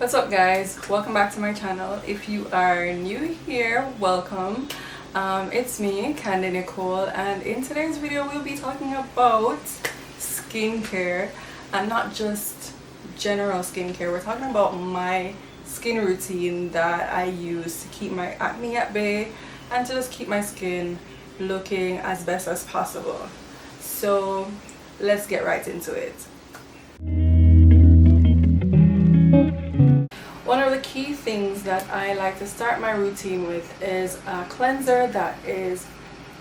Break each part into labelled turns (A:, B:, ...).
A: What's up guys, welcome back to my channel. If you are new here, welcome. It's me, Candy Nicole, and in today's video we'll be talking about skincare, and not just general skincare. We're talking about my skin routine that I use to keep my acne at bay and to just keep my skin looking as best as possible. So let's get right into it. One of the key things that I like to start my routine with is a cleanser that is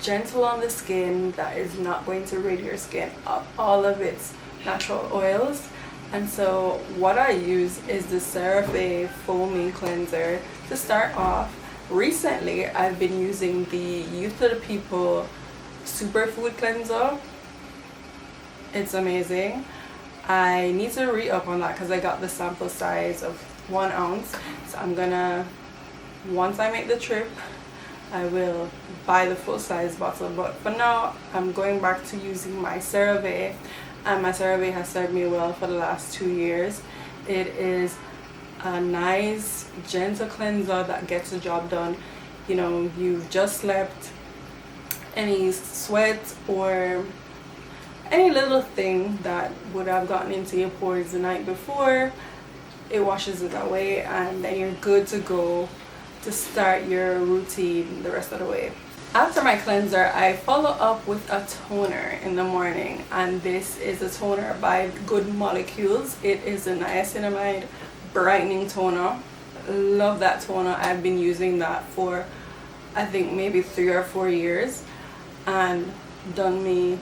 A: gentle on the skin, that is not going to rid your skin of all of its natural oils. And so what I use is the CeraVe foaming cleanser to start off. Recently I've been using the Youth to the People superfood cleanser. It's amazing. I need to re-up on that because I got the sample size of 1 ounce, so I'm gonna, once I make the trip, I will buy the full size bottle. But for now I'm going back to using my CeraVe, and my CeraVe has served me well for the last 2 years. It is a nice gentle cleanser that gets the job done. You know, you've just slept, any sweat or any little thing that would have gotten into your pores the night before, it washes it away, and then you're good to go to start your routine the rest of the way. After my cleanser, I follow up with a toner in the morning, and this is a toner by Good Molecules. It is a niacinamide brightening toner. Love that toner. I've been using that for I think maybe 3 or 4 years and done me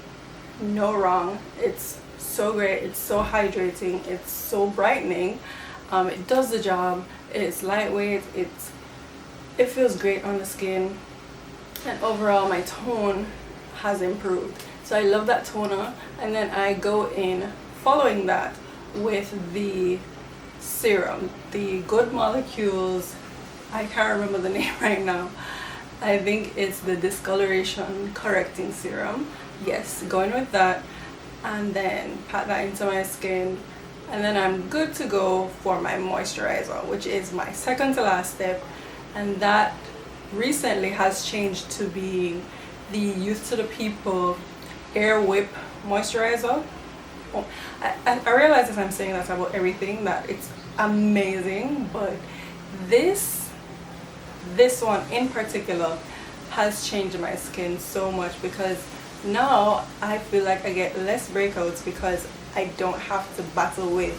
A: no wrong. It's so great, it's so hydrating, it's so brightening. It does the job, it's lightweight, it feels great on the skin, and overall my tone has improved. So I love that toner, and then I go in following that with the serum, the Good Molecules, I can't remember the name right now. I think it's the discoloration correcting serum. Yes, going with that, and then pat that into my skin, and then I'm good to go for my moisturizer, which is my second to last step, and that recently has changed to be the Youth to the People Air Whip moisturizer. Oh, I realize as I'm saying that about everything that it's amazing, but this one in particular has changed my skin so much, because now I feel like I get less breakouts because I don't have to battle with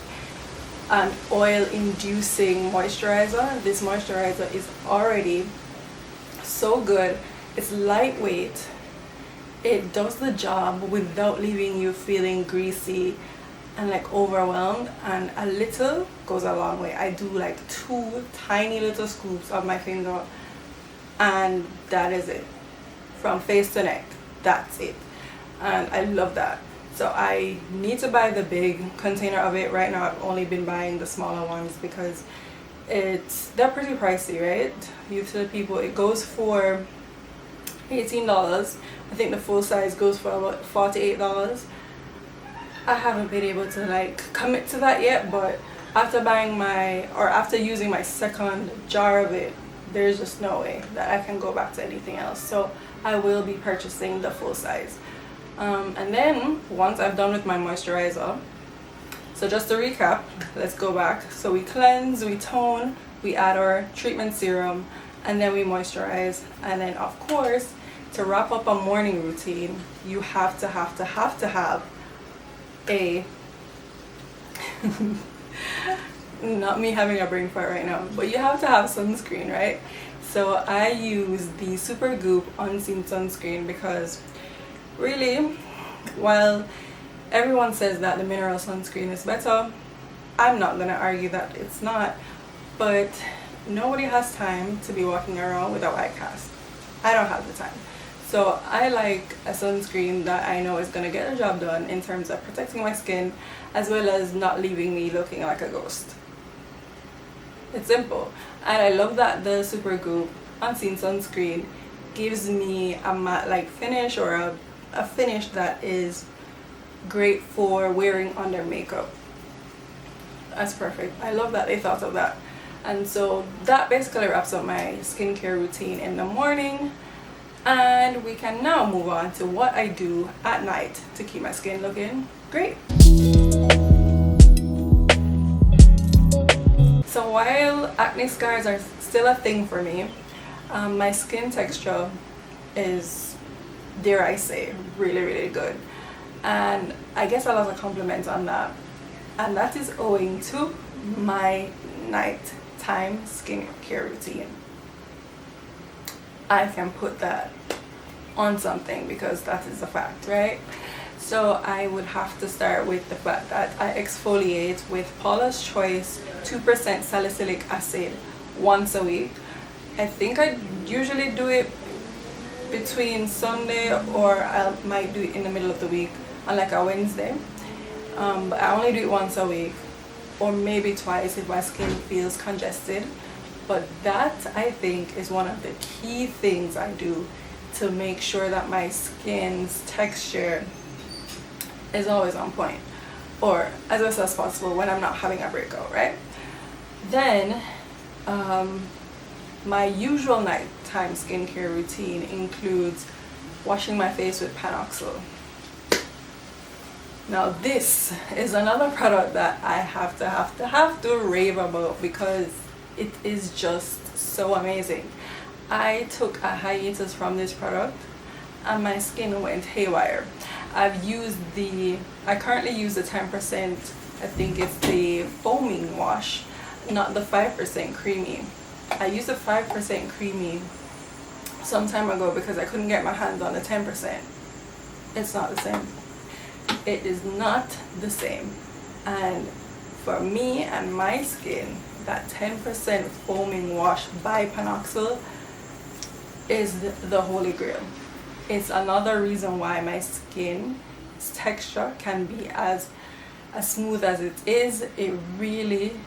A: an oil inducing moisturizer. This moisturizer is already so good. It's lightweight, it does the job without leaving you feeling greasy and like overwhelmed, and a little goes a long way. I do like 2 tiny little scoops of my finger, and that is it, from face to neck. That's it, and I love that. So I need to buy the big container of it. Right now I've only been buying the smaller ones because they're pretty pricey, right? Youth to the People, it goes for $18. I think the full size goes for about $48. I haven't been able to like commit to that yet, but after after using my second jar of it, there's just no way that I can go back to anything else. So I will be purchasing the full size. And then once I've done with my moisturizer, so just to recap, let's go back. So we cleanse, we tone, we add our treatment serum, and then we moisturize. And then of course, to wrap up a morning routine, you have to have a not me having a brain fart right now, but you have to have sunscreen, right? So I use the Supergoop Unseen sunscreen because really, while everyone says that the mineral sunscreen is better, I'm not gonna argue that it's not, but nobody has time to be walking around without eye cast. I don't have the time. So I like a sunscreen that I know is gonna get the job done in terms of protecting my skin as well as not leaving me looking like a ghost. It's simple, and I love that the Supergoop Unseen sunscreen gives me a matte like finish, or a finish that is great for wearing under makeup. That's perfect. I love that they thought of that. And so that basically wraps up my skincare routine in the morning. And we can now move on to what I do at night to keep my skin looking great. So while acne scars are still a thing for me, my skin texture is, dare I say, really, really good. And I guess a lot of compliments on that. And that is owing to my nighttime skincare routine. I can put that on something because that is a fact, right? So I would have to start with the fact that I exfoliate with Paula's Choice 2% salicylic acid once a week. I think I usually do it between Sunday, or I might do it in the middle of the week on like a Wednesday. But I only do it once a week, or maybe twice if my skin feels congested. But that, I think, is one of the key things I do to make sure that my skin's texture is always on point, or as best as possible when I'm not having a breakout, right? Then my usual nighttime skincare routine includes washing my face with Panoxyl. Now this is another product that I have to rave about because it is just so amazing. I took a hiatus from this product and my skin went haywire. I currently use the 10%, I think it's the foaming wash, not the 5% creamy. I used the 5% creamy some time ago because I couldn't get my hands on the 10%. It's not the same. It is not the same. And for me and my skin, that 10% foaming wash by Panoxyl is the holy grail. It's another reason why my skin's texture can be as smooth as it is. It really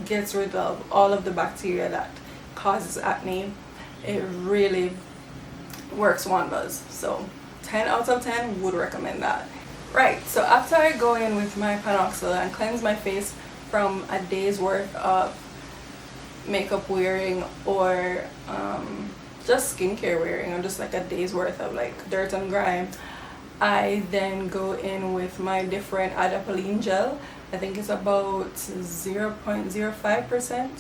A: gets rid of all of the bacteria that causes acne. It really works wonders. So 10 out of 10 would recommend that. Right, so after I go in with my Panoxyl and cleanse my face from a day's worth of makeup wearing, or just skincare wearing, or just like a day's worth of like dirt and grime, I then go in with my different adapalene gel. I think it's about 0.05%,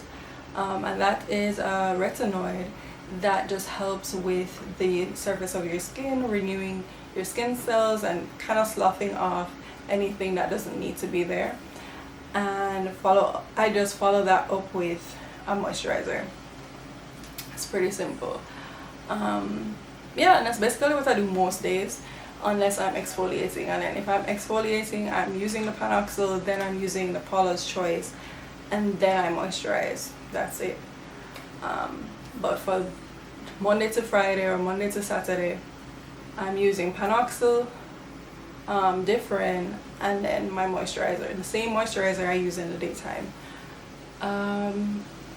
A: and that is a retinoid that just helps with the surface of your skin, renewing your skin cells and kind of sloughing off anything that doesn't need to be there. And I just follow that up with a moisturizer. It's pretty simple. Yeah, and that's basically what I do most days, unless I'm exfoliating. And then if I'm exfoliating, I'm using the Panoxyl, then I'm using the Paula's Choice, and then I moisturize. That's it. But for Monday to Friday or Monday to Saturday, I'm using Panoxyl, different, and then my moisturizer, the same moisturizer I use in the daytime.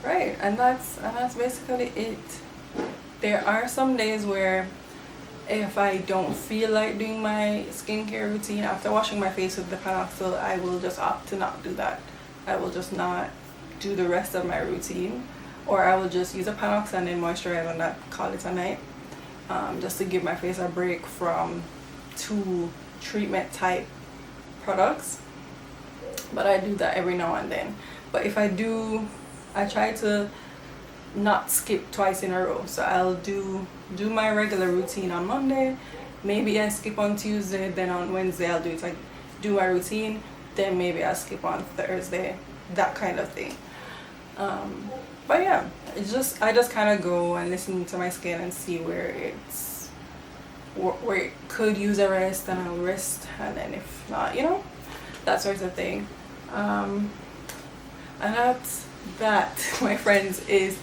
A: Right, and that's basically it. There are some days where if I don't feel like doing my skincare routine after washing my face with the Panoxyl, I will just opt to not do that. I will just not do the rest of my routine, or I will just use a Panoxyl and then moisturize and that, call it a night, just to give my face a break from 2 treatment type products. But I do that every now and then. But if I do, I try to not skip twice in a row. So I'll do my regular routine on Monday, maybe I skip on Tuesday, then on Wednesday I'll do my routine, then maybe I'll skip on Thursday, that kind of thing. But yeah, I just kind of go and listen to my skin and see where it could use a rest, and I'll rest, and then if not, that sort of thing. And that, my friends, is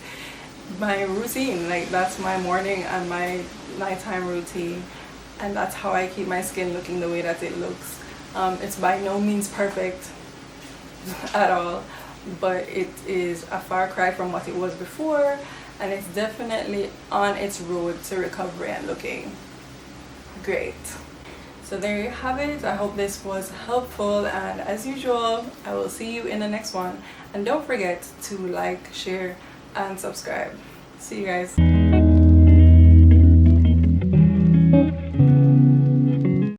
A: my routine. Like, that's my morning and my nighttime routine, and that's how I keep my skin looking the way that it looks. It's by no means perfect at all, but it is a far cry from what it was before, and it's definitely on its road to recovery and looking great. So there you have it. I hope this was helpful, and as usual, I will see you in the next one. And don't forget to like, share, and subscribe. See you guys.